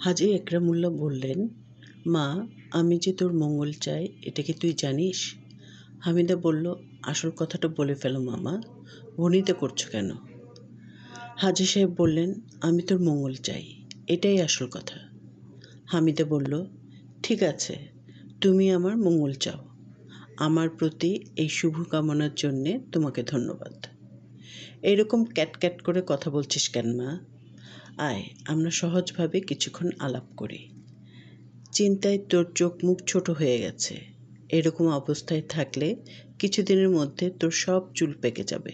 হাজী একরামুল্লাহ বললেন, মা, আমি যে তোর মঙ্গল চাই এটা কি তুই জানিস? হামিদা বলল, আসল কথাটা বলে ফেলো মামা, ভনিতা করছো কেন? হাজী সাহেব বললেন, আমি তোর মঙ্গল চাই, এটাই আসল কথা। হামিদা বলল, ঠিক আছে, তুমি আমার মঙ্গল চাও। আমার প্রতি এই শুভকামনার জন্যে তোমাকে ধন্যবাদ। এইরকম ক্যাট করে কথা বলছিস কেন মা? আয়, আমরা সহজভাবে কিছুক্ষণ আলাপ করি। চিন্তায় তোর চোখ মুখ ছোট হয়ে গেছে। এরকম অবস্থায় থাকলে কিছুদিনের মধ্যে তোর সব চুল পেকে যাবে।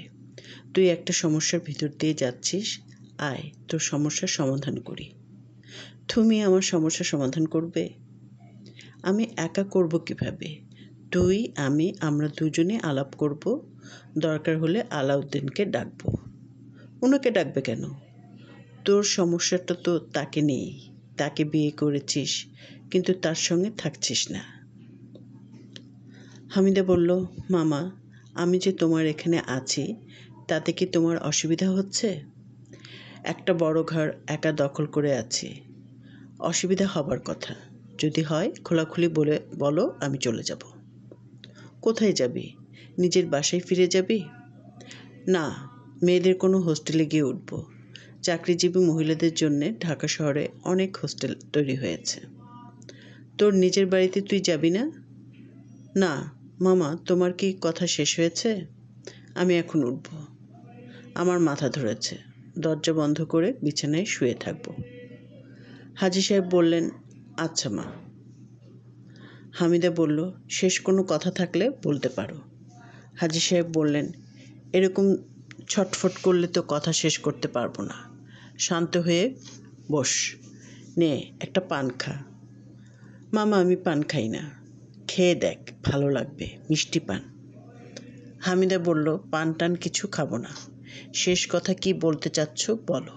তুই একটা সমস্যার ভিতর দিয়ে যাচ্ছিস, আয় তোর সমস্যার সমাধান করি। তুমি আমার সমস্যার সমাধান করবে? আমি একা করব কিভাবে? তুই, আমরা দুজনে আলাপ করব। দরকার হলে আলাউদ্দিনকে ডাকবো। ওনাকে ডাকবে কেন? তোর সমস্যাটা তো তাকে নেই। তাকে বিয়ে করেছিস, কিন্তু তার সঙ্গে থাকছিস না। হামিদা বলল, মামা, আমি যে তোমার এখানে আছি তাতে কি তোমার অসুবিধা হচ্ছে? একটা বড় ঘর একা দখল করে আছি। অসুবিধা হবার কথা। যদি হয় খোলাখুলি বলো, আমি চলে যাব। কোথায় যাবি? নিজের বাসায় ফিরে যাবি? না, মেয়েদের কোনো হোস্টেলে গিয়ে উঠব। চাকরিজীবী মহিলাদের জন্যে ঢাকা শহরে অনেক হোস্টেল তৈরি হয়েছে। তোর নিজের বাড়িতে তুই যাবি না? না মামা, তোমার কি কথা শেষ হয়েছে? আমি এখন উঠব। আমার মাথা ধরেছে। দরজা বন্ধ করে বিছানায় শুয়ে থাকব। হাজী সাহেব বললেন, আচ্ছা মা। হামিদা বলল, শেষ কোনো কথা থাকলে বলতে পারো। হাজী সাহেব বললেন, এরকম ছটফট করলে তো কথা শেষ করতে পারবো না। শান্ত হয়ে বস। নে, একটা পান খা। মামা, আমি পান খাই না। খেয়ে দেখ, ভালো লাগবে, মিষ্টি পান। হামিদা বলল, পান টান কিছু খাবো না। শেষ কথা কি বলতে চাচ্ছ বলো।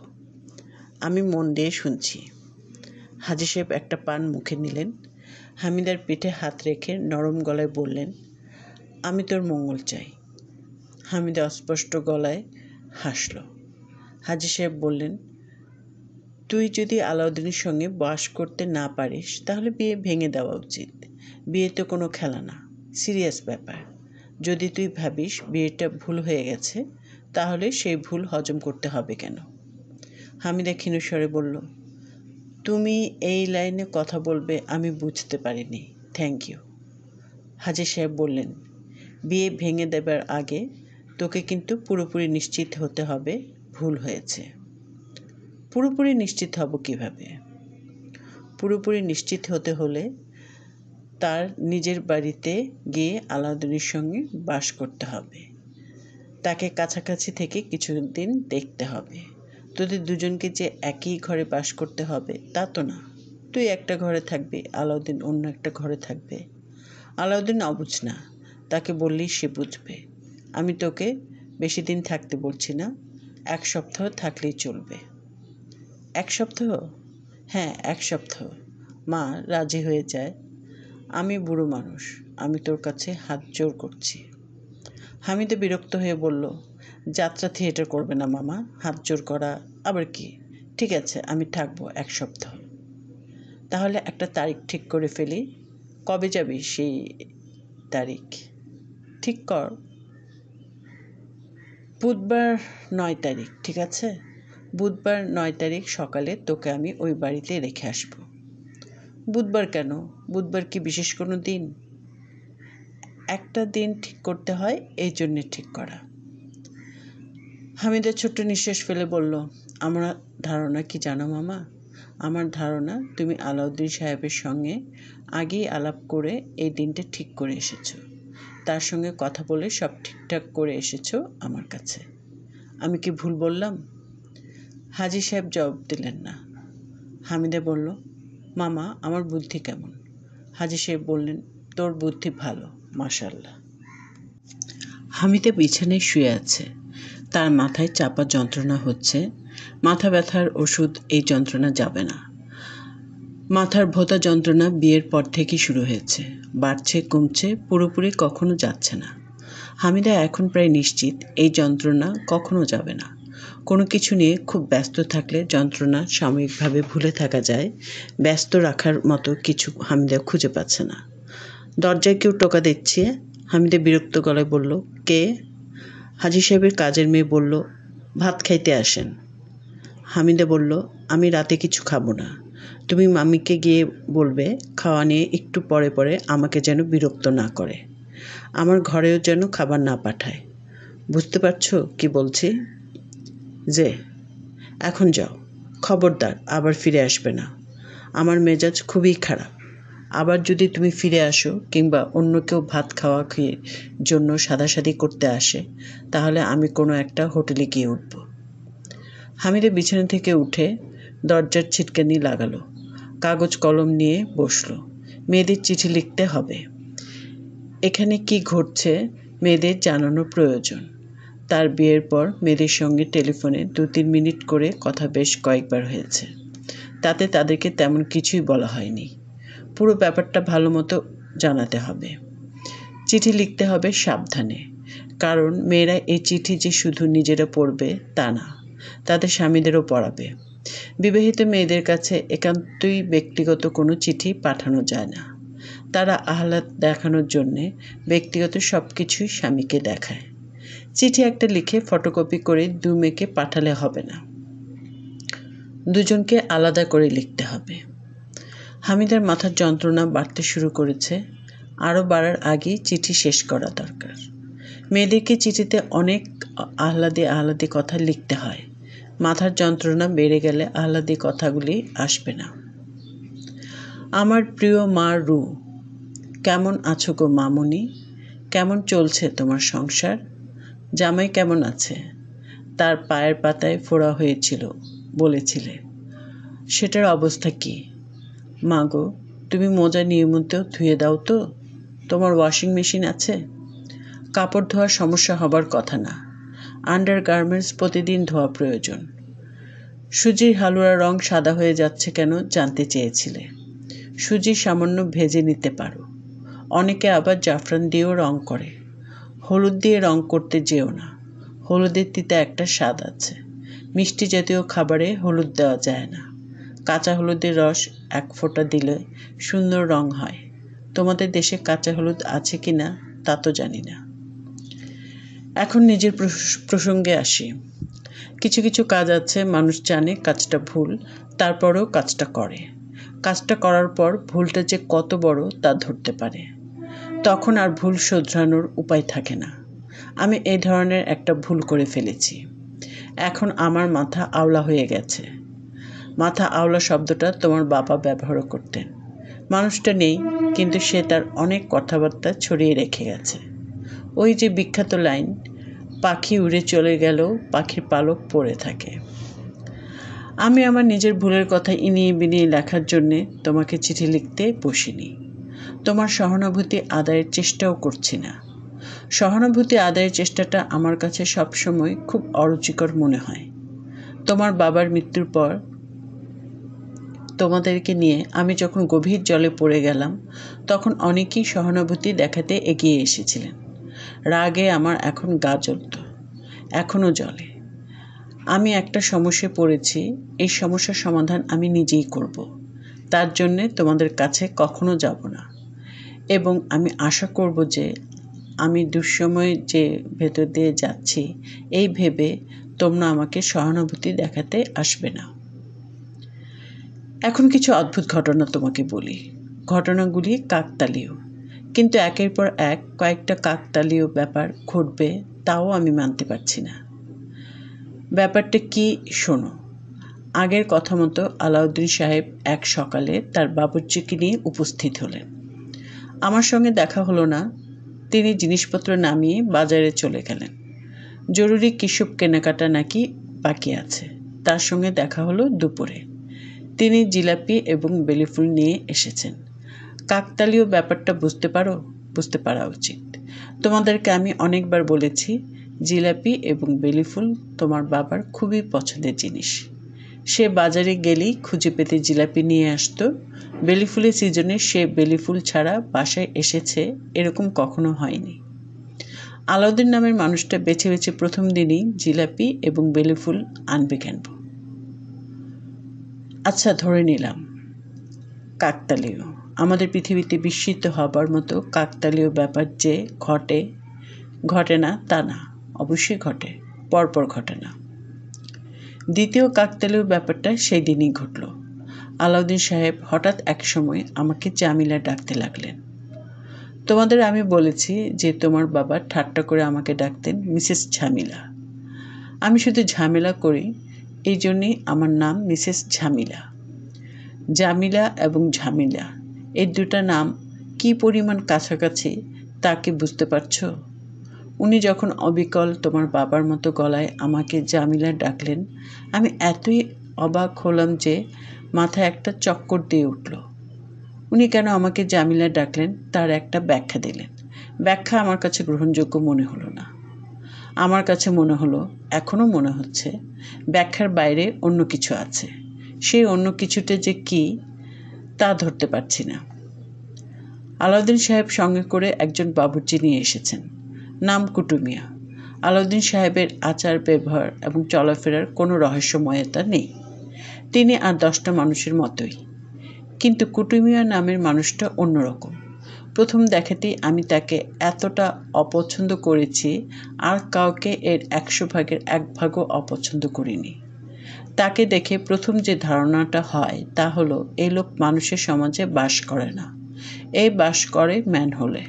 আমি মন দিয়ে শুনছি। হাজী সাহেব একটা পান মুখে নিলেন। হামিদার পিঠে হাত রেখে নরম গলায় বললেন, আমি তোর মঙ্গল চাই। হামিদা অস্পষ্ট গলায় হাসল। হাজী সাহেব বললেন, তুই যদি আলাউদ্দিনের সঙ্গে বাস করতে না পারিস তাহলে বিয়ে ভেঙে দেওয়া উচিত। বিয়ে তো কোনো খেলা না, সিরিয়াস ব্যাপার। যদি তুই ভাবিস বিয়েটা ভুল হয়ে গেছে, তাহলে সেই ভুল হজম করতে হবে কেন? হামিদা ক্ষীণস্বরে বলল, তুমি এই লাইনে কথা বলবে আমি বুঝতে পারিনি, থ্যাংক ইউ। হাজী সাহেব বললেন, বিয়ে ভেঙে দেবার আগে তোকে কিন্তু পুরোপুরি নিশ্চিত হতে হবে ভুল হয়েছে। পুরোপুরি নিশ্চিত হব কিভাবে? পুরোপুরি নিশ্চিত হতে হলে তার নিজের বাড়িতে গিয়ে আলাউদ্দিনের সঙ্গে বাস করতে হবে। তাকে কাছাকাছি থেকে কিছুদিন দেখতে হবে। তোদের দুজনকে যে একই ঘরে বাস করতে হবে তা তো না। তুই একটা ঘরে থাকবি, আলাউদ্দিন অন্য একটা ঘরে থাকবে। আলাউদ্দিন অবুঝ না, তাকে বললেই সে বুঝবে। আমি তোকে বেশি দিন থাকতে বলছি না, 1 সপ্তাহ থাকলেই চলবে। 1 সপ্তাহ? হ্যাঁ, 1 সপ্তাহ। মা রাজি হয়ে যায়। আমি বুড়ো মানুষ, আমি তোর কাছে হাত জোর করছি। হামিদা বিরক্ত হয়ে বলল, যাত্রা থিয়েটার করবে না মামা, হাত জোর করা আবার কি? ঠিক আছে, আমি থাকবো 1 সপ্তাহ। তাহলে একটা তারিখ ঠিক করে ফেলি। কবে যাবি সেই তারিখ ঠিক কর। বুধবার 9 তারিখ, ঠিক আছে? বুধবার 9 তারিখ সকালে তোকে আমি ওই বাড়িতে রেখে আসবো। বুধবার কেন? বুধবার কি বিশেষ কোনো দিন? একটা দিন ঠিক করতে হয়, এই জন্যে ঠিক করা। হামিদা ছোট্ট নিঃশ্বাস ফেলে বলল, আমার ধারণা কি জানো মামা? আমার ধারণা তুমি আলাউদ্দিন সাহেবের সঙ্গে আগেই আলাপ করে এই দিনটা ঠিক করে এসেছো। তার সঙ্গে কথা বলে সব ঠিকঠাক করে এসেছো আমার কাছে। আমি কি ভুল বললাম? হাজী সাহেব জবাব দিলেন না। হামিদা বলল, মামা, আমার বুদ্ধি কেমন? হাজী সাহেব বললেন, তোর বুদ্ধি ভালো, মাশাআল্লাহ। হামিদা বিছানায় শুয়ে আছে। তার মাথায় চাপা যন্ত্রণা হচ্ছে। মাথা ব্যথার ওষুধ এই যন্ত্রণা যাবে না। মাথার ভোঁতা যন্ত্রণা বিয়ের পর থেকেই শুরু হয়েছে, বাড়ছে কমছে, পুরোপুরি কখনো যাচ্ছে না। হামিদা এখন প্রায় নিশ্চিত এই যন্ত্রণা কখনো যাবে না। কোনো কিছু নিয়ে খুব ব্যস্ত থাকলে যন্ত্রণা সাময়িকভাবে ভুলে থাকা যায়। ব্যস্ত রাখার মতো কিছু হামিদা খুঁজে পাচ্ছে না। দরজায় কেউ টোকা দিচ্ছে। হামিদা বিরক্ত গলায় বলল, কে? হাজি সাহেবের কাজের মেয়ে বলল, ভাত খাইতে আসেন। হামিদা বলল, আমি রাতে কিছু খাবো না। তুমি মামিকে গিয়ে বলবে খাওয়া নিয়ে একটু পরে পরে আমাকে যেন বিরক্ত না করে, আমার ঘরেও যেন খাবার না পাঠায়। বুঝতে পারছো কি বলছি? যে এখন যাও, খবরদার আবার ফিরে আসবে না। আমার মেজাজ খুবই খারাপ। আবার যদি তুমি ফিরে আসো কিংবা অন্য কেউ ভাত খাওয়া খেয়ে জন্য সাদাসাদি করতে আসে, তাহলে আমি কোনো একটা হোটেলে গিয়ে উঠব। হামিদা বিছানা থেকে উঠে দরজার ছিটকানি লাগালো, কাগজ কলম নিয়ে বসলো। মেয়েদের চিঠি লিখতে হবে। এখানে কি ঘটছে মেয়েদের জানানো প্রয়োজন। তার বিয়ের পর মেয়েদের সঙ্গে টেলিফোনে 2-3 মিনিট করে কথা বেশ কয়েকবার হয়েছে। তাতে তাদেরকে তেমন কিছুই বলা হয়নি। পুরো ব্যাপারটা ভালো মতো জানাতে হবে। চিঠি লিখতে হবে সাবধানে, কারণ মেয়েরা এই চিঠি যে শুধু নিজেরা পড়বে তা না, তাদের স্বামীদেরও পড়াবে। বিবাহিত মেয়েদের কাছে একান্তই ব্যক্তিগত কোনো চিঠি পাঠানো যায় না। তারা আহ্লাদ দেখানোর জন্যে ব্যক্তিগত সব কিছুই স্বামীকে দেখায়। চিঠি একটা লিখে ফটোকপি করে 2 মেয়েকে পাঠালে হবে না, দুজনকে আলাদা করে লিখতে হবে। হামিদার মাথার যন্ত্রণা বাড়তে শুরু করেছে। আরও বাড়ার আগেই চিঠি শেষ করা দরকার। মেয়েদেরকে চিঠিতে অনেক আহ্লাদে কথা লিখতে হয়। মাথার যন্ত্রণা বেড়ে গেলে আহ্লাদী কথাগুলি আসবে না। আমার প্রিয় মা রু, কেমন আছো গো মামুনি? কেমন চলছে তোমার সংসার? জামাই কেমন আছে? তার পায়ের পাতায় ফোড়া হয়েছিল বলেছিলে, সেটার অবস্থা কি? মা গো, তুমি মোজা নিয়মিত ধুয়ে দাও তো? তোমার ওয়াশিং মেশিন আছে? কাপড় ধোয়ার সমস্যা হবার কথা না। আন্ডার গার্মেন্টস প্রতিদিন ধোয়া প্রয়োজন। সুজির হালুয়ার রং সাদা হয়ে যাচ্ছে কেন জানতে চেয়েছিলে। সুজি সামান্য ভেজে নিতে পারো। অনেকে আবার জাফরান দিয়েও রং করে। হলুদ দিয়ে রং করতে যেও না। হলুদের তিতে একটা স্বাদ আছে। মিষ্টি জাতীয় খাবারে হলুদ দেওয়া যায় না। কাঁচা হলুদের রস 1 ফোঁটা দিলে সুন্দর রং হয়। তোমাদের দেশে কাঁচা হলুদ আছে কি না তা তো জানি না। এখন নিজের প্রসঙ্গে আসি। কিছু কিছু কাজ আছে মানুষ জানে কাজটা ভুল, তারপরেও কাজটা করে। কাজটা করার পর ভুলটা যে কত বড় তা ধরতে পারে। তখন আর ভুল শোধরানোর উপায় থাকে না। আমি এই ধরনের একটা ভুল করে ফেলেছি। এখন আমার মাথা আওলা হয়ে গেছে। মাথা আওলা শব্দটা তোমার বাবা ব্যবহার করতেন। মানুষটা নেই, কিন্তু সে তার অনেক কথাবার্তা ছড়িয়ে রেখে গেছে। ওই যে বিখ্যাত লাইন, পাখি উড়ে চলে গেলেও পাখির পালক পড়ে থাকে। আমি আমার নিজের ভুলের কথা ইনিয়ে বিনিয়ে লেখার জন্যে তোমাকে চিঠি লিখতে বসিনি। তোমার সহানুভূতি আদায়ের চেষ্টাও করছি না। সহানুভূতি আদায়ের চেষ্টাটা আমার কাছে সবসময় খুব অরুচিকর মনে হয়। তোমার বাবার মৃত্যুর পর তোমাদেরকে নিয়ে আমি যখন গভীর জলে পড়ে গেলাম, তখন অনেকেই সহানুভূতি দেখাতে এগিয়ে এসেছিলেন। রাগে আমার এখন গা জ্বলত, এখনও জ্বলে। আমি একটা সমস্যায় পড়েছি, এই সমস্যার সমাধান আমি নিজেই করব। তার জন্যে তোমাদের কাছে কখনো যাব না। এবং আমি আশা করব যে আমি দুঃসময় যে ভেতর দিয়ে যাচ্ছি এই ভেবে তোমরা আমাকে সহানুভূতি দেখাতে আসবে না। এখন কিছু অদ্ভুত ঘটনা তোমাকে বলি। ঘটনাগুলি কাকতালীয়, কিন্তু একের পর এক কয়েকটা কাকতালীয় ব্যাপার ঘটবে তাও আমি মানতে পারছি না। ব্যাপারটা কি শোনো। আগের কথা মতো আলাউদ্দিন সাহেব এক সকালে তার বাবুর্চিকে নিয়ে উপস্থিত হলেন। আমার সঙ্গে দেখা হলো না। তিনি জিনিসপত্র নামিয়ে বাজারে চলে গেলেন। জরুরি কিছু কেনাকাটা নাকি বাকি আছে। তার সঙ্গে দেখা হলো দুপুরে। তিনি জিলাপি এবং বেলিফুল নিয়ে এসেছেন। কাকতালীয় ব্যাপারটা বুঝতে পারা উচিত। তোমাদেরকে আমি অনেকবার বলেছি, জিলাপি এবং বেলিফুল তোমার বাবার খুবই পছন্দের জিনিস। সে বাজারে গেলেই খুঁজে পেতে জিলাপি নিয়ে আসতো। বেলিফুলের সিজনে সে বেলিফুল ছাড়া বাসায় এসেছে এরকম কখনো হয়নি। আলাউদ্দিন নামের মানুষটা বেছে বেছে প্রথম দিনই জিলাপি এবং বেলুফুল আনবে কেন? আচ্ছা, ধরে নিলাম কাকতালীয়। আমাদের পৃথিবীতে বিস্মিত হবার মতো কাকতালীয় ব্যাপার যে ঘটে না তা না, অবশ্যই ঘটে, পরপর ঘটে না। দ্বিতীয় কাকতালীয় ব্যাপারটা সেই দিনই ঘটল। আলাউদ্দিন সাহেব হঠাৎ এক সময় আমাকে জামিলা ডাকতে লাগলেন। তোমাদের আমি বলেছি যে তোমার বাবা ঠাট্টা করে আমাকে ডাকতেন মিসেস ঝামিলা। আমি শুধু ঝামেলা করি, এই জন্যেই আমার নাম মিসেস ঝামিলা। জামিলা এবং ঝামিলা এই দুটা নাম কী পরিমাণ কাছাকাছি তা কি বুঝতে পারছো? উনি যখন অবিকল তোমার বাবার মতো গলায় আমাকে জামিলা ডাকলেন, আমি এতই অবাক হলাম যে মাথায় একটা চক্কর দিয়ে উঠল। উনি কেন আমাকে জামিলা ডাকলেন তার একটা ব্যাখ্যা দিলেন। ব্যাখ্যা আমার কাছে গ্রহণযোগ্য মনে হলো না। আমার কাছে মনে হলো, এখনও মনে হচ্ছে, ব্যাখ্যার বাইরে অন্য কিছু আছে। সেই অন্য কিছুটা যে কী তা ধরতে পারছি না। আলাউদ্দিন সাহেব সঙ্গে করে একজন বাবুর্চি নিয়ে এসেছেন, নাম কুটু মিয়া। আলাউদ্দিন সাহেবের আচার ব্যবহার এবং চলাফেরার কোনো রহস্যময়তা নেই। তিনি আর 10টা মানুষের মতোই, কিন্তু কুটু মিয়া নামের মানুষটা অন্যরকম। প্রথম দেখাতেই আমি তাকে এতটা অপছন্দ করেছি আর কাউকে এর 100 ভাগের 1 ভাগও অপছন্দ করিনি। তাকে দেখে প্রথম যে ধারণাটা হয় তা হলো এই লোক মানুষের সমাজে বাস করে না, এই বাস করে ম্যানহোলে,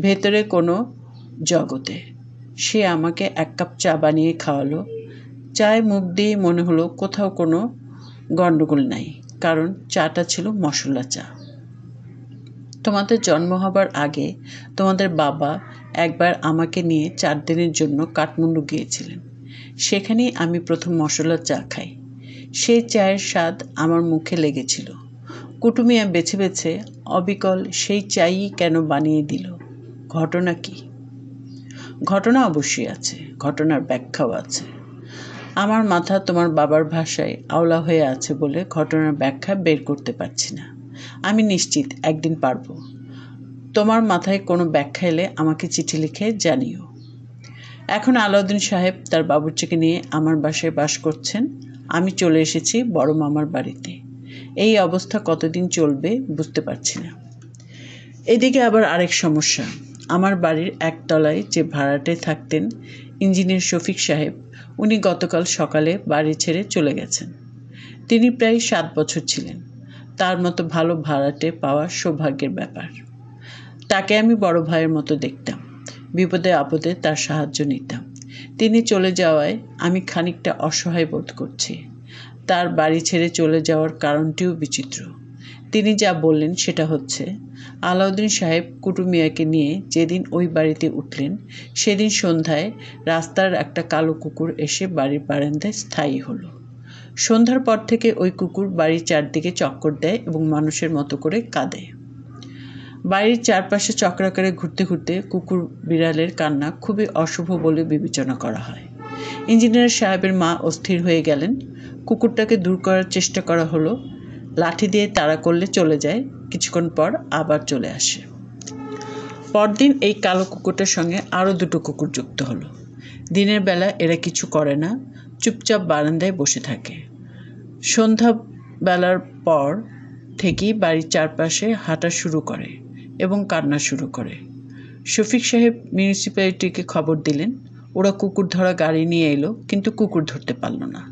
ভেতরে কোনো জগতে। সে আমাকে 1 কাপ চা বানিয়ে খাওয়ালো। চায়ে মুখ দিয়েই মনে হলো কোথাও কোনো গণ্ডগোল নাই, কারণ চাটা ছিল মশলা চা। তোমাদের জন্ম হবার আগে তোমাদের বাবা একবার আমাকে নিয়ে 4 দিনের জন্য কাঠমান্ডু গিয়েছিলেন। সেখানেই আমি প্রথম মশলা চা খাই। সেই চায়ের স্বাদ আমার মুখে লেগেছিল। কুটু মিয়া বেছে বেছে অবিকল সেই চাই কেন বানিয়ে দিল? ঘটনা কি? ঘটনা অবশ্যই আছে, ঘটনার ব্যাখ্যাও আছে। আমার মাথা তোমার বাবার ভাষায় আওলা হয়ে আছে বলে ঘটনার ব্যাখ্যা বের করতে পারছি না। আমি নিশ্চিত একদিন পারব। তোমার মাথায় কোনো ব্যাখ্যা এলে আমাকে চিঠি লিখে জানিও। এখন আলাউদ্দিন সাহেব তার বাবুর্চিকে নিয়ে আমার বাসায় বাস করছেন। আমি চলে এসেছি বড় মামার বাড়িতে। এই অবস্থা কতদিন চলবে বুঝতে পারছি না। এদিকে আবার আরেক সমস্যা। আমার বাড়ির একতলায় যে ভাড়াটে থাকতেন ইঞ্জিনিয়ার শফিক সাহেব, উনি গতকাল সকালে বাড়ি ছেড়ে চলে গেছেন। তিনি প্রায় 7 বছর ছিলেন। তার মতো ভালো ভাড়াটে পাওয়া সৌভাগ্যের ব্যাপার। তাকে আমি বড় ভাইয়ের মতো দেখতাম, বিপদে আপদে তার সাহায্য নিতাম। তিনি চলে যাওয়ায় আমি খানিকটা অসহায় বোধ করছি। তার বাড়ি ছেড়ে চলে যাওয়ার কারণটিও বিচিত্র। তিনি যা বললেন সেটা হচ্ছে, আলাউদ্দিন সাহেব কুটু মিয়াকে নিয়ে যেদিন ওই বাড়িতে উঠলেন সেদিন সন্ধ্যায় রাস্তার একটা কালো কুকুর এসে বাড়ির বারান্দায় স্থায়ী হলো। সন্ধ্যার পর থেকে ওই কুকুর বাড়ির চারদিকে চক্কর দেয় এবং মানুষের মতো করে কাঁদে। বাড়ির চারপাশে চক্রাকারে ঘুরতে ঘুরতে কুকুর বিড়ালের কান্না খুবই অশুভ বলে বিবেচনা করা হয়। ইঞ্জিনিয়ার সাহেবের মা অস্থির হয়ে গেলেন। কুকুরটাকে দূর করার চেষ্টা করা হলো। লাঠি দিয়ে তাড়া করলে চলে যায়, কিছুক্ষণ পর আবার চলে আসে। পরদিন এই কালো কুকুরটার সঙ্গে আরও 2টো কুকুর যুক্ত হলো। দিনের বেলা এরা কিছু করে না, চুপচাপ বারান্দায় বসে থাকে। সন্ধ্যাবেলার পর থেকেই বাড়ির চারপাশে হাঁটা শুরু করে এবং কান্না শুরু করে। শফিক সাহেব মিউনিসিপ্যালিটিকে খবর দিলেন। ওরা কুকুর ধরা গাড়ি নিয়ে এলো, কিন্তু কুকুর ধরতে পারল না।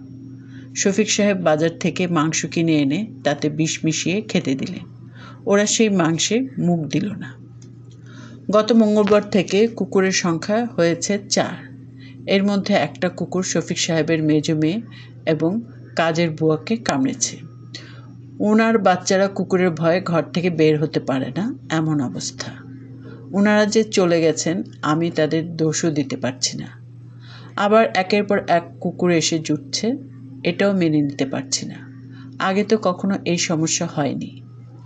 শফিক সাহেব বাজার থেকে মাংস কিনে এনে তাতে বিষ মিশিয়ে খেতে দিলেন। ওরা সেই মাংসে মুখ দিল না। গত মঙ্গলবার থেকে কুকুরের সংখ্যা হয়েছে 4। এর মধ্যে একটা কুকুর শফিক সাহেবের মেজো মেয়ে এবং কাজের বুয়াকে কামড়েছে। ওনার বাচ্চারা কুকুরের ভয়ে ঘর থেকে বের হতে পারে না, এমন অবস্থা। ওনারা যে চলে গেছেন আমি তাদের দোষও দিতে পারছি না। আবার একের পর এক কুকুর এসে জুটছে, এটাও মেনে নিতে পারছি না। আগে তো কখনো এই সমস্যা হয়নি,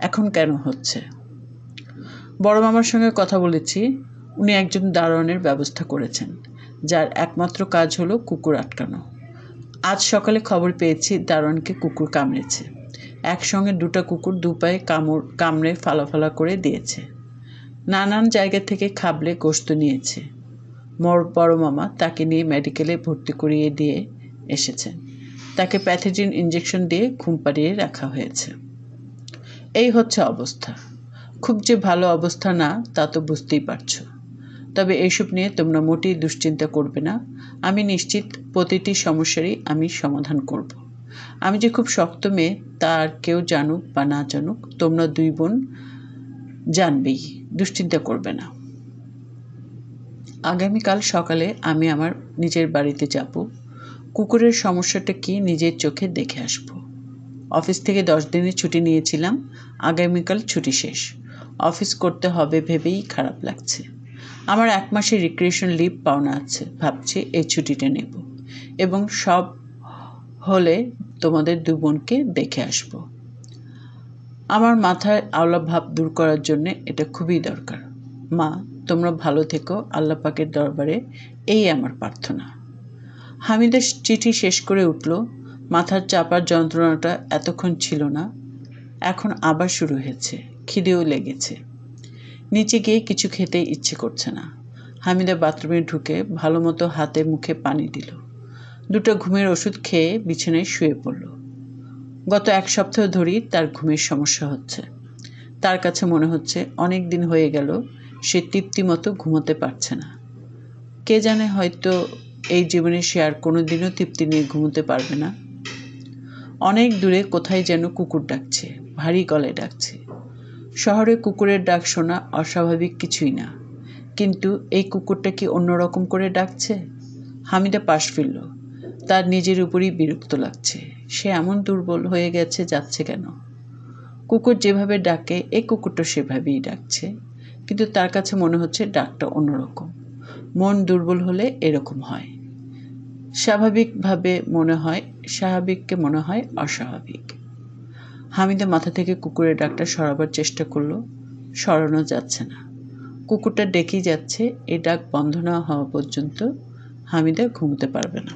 এখন কেন হচ্ছে? বড় মামার সঙ্গে কথা বলেছি। উনি একজন দারোয়ানের ব্যবস্থা করেছেন, যার একমাত্র কাজ হলো কুকুর আটকানো। আজ সকালে খবর পেয়েছি দারোয়ানকে কুকুর কামড়েছে। একসঙ্গে 2টা কুকুর 2 পায়ে কামড়ে ফালাফালা করে দিয়েছে। নানান জায়গা থেকে খাবলে গোশত নিয়েছে। বড় মামা তাকে নিয়ে মেডিকেলে ভর্তি করিয়ে দিয়ে এসেছেন। তাকে প্যাথোজেন ইঞ্জেকশন দিয়ে ঘুম পাড়িয়ে রাখা হয়েছে। এই হচ্ছে অবস্থা। খুব যে ভালো অবস্থা না তা তো বুঝতেই পারছো। তবে এইসব নিয়ে তোমরা মোটেই দুশ্চিন্তা করবে না। আমি নিশ্চিত প্রতিটি সমস্যারই আমি সমাধান করব। আমি যে খুব শক্ত মেয়ে তা আর কেউ জানুক বা না জানুক, তোমরা দুই বোন জানবেই। দুশ্চিন্তা করবে না। আগামীকাল সকালে আমি আমার নিজের বাড়িতে যাব। কুকুরের সমস্যাটা কি নিজের চোখে দেখে আসব। অফিস থেকে 10 দিনের ছুটি নিয়েছিলাম। আগামীকাল ছুটি শেষ। অফিস করতে হবে ভেবেই খারাপ লাগছে। আমার 1 মাসের রিক্রিয়েশন লিভ পাওনা আছে। ভাবছি এই ছুটিটা নেব এবং সব হলে তোমাদের দু বোনকে দেখে আসব। আমার মাথায় আওলা ভাব দূর করার জন্য এটা খুবই দরকার। মা, তোমরা ভালো থেকো, আল্লাহ পাকের দরবারে এই আমার প্রার্থনা। হামিদা চিঠি শেষ করে উঠল। মাথার চাপার যন্ত্রণাটা এতক্ষণ ছিল না, এখন আবার শুরু হয়েছে। খিদেও লেগেছে। নিচে গিয়ে কিছু খেতে ইচ্ছে করছে না। হামিদা বাথরুমে ঢুকে ভালো মতো হাতে মুখে পানি দিল। 2টা ঘুমের ওষুধ খেয়ে বিছানায় শুয়ে পড়ল। গত 1 সপ্তাহ ধরেই তার ঘুমের সমস্যা হচ্ছে। তার কাছে মনে হচ্ছে অনেক দিন হয়ে গেল সে তৃপ্তি মতো ঘুমোতে পারছে না। কে জানে, হয়তো এই জীবনে সে আর কোনোদিনও তৃপ্তি নিয়ে ঘুমোতে পারবে না। অনেক দূরে কোথায় যেন কুকুর ডাকছে, ভারী গলায় ডাকছে। শহরে কুকুরের ডাক শোনা অস্বাভাবিক কিছুই না, কিন্তু এই কুকুরটা কি অন্যরকম করে ডাকছে? হামিদা পাশ ফিরল। তার নিজের উপরই বিরক্ত লাগছে। সে এমন দুর্বল হয়ে যাচ্ছে কেন? কুকুর যেভাবে ডাকে এই কুকুরটা সেভাবেই ডাকছে, কিন্তু তার কাছে মনে হচ্ছে ডাকটা অন্যরকম। মন দুর্বল হলে এরকম হয়। স্বাভাবিককে মনে হয় অস্বাভাবিক। হামিদা মাথা থেকে কুকুরের ডাকটা সরাবার চেষ্টা করলো। সরানো যাচ্ছে না। কুকুরটা ডেকেই যাচ্ছে। এই ডাক বন্ধ না হওয়া পর্যন্ত হামিদা ঘুমোতে পারবে না।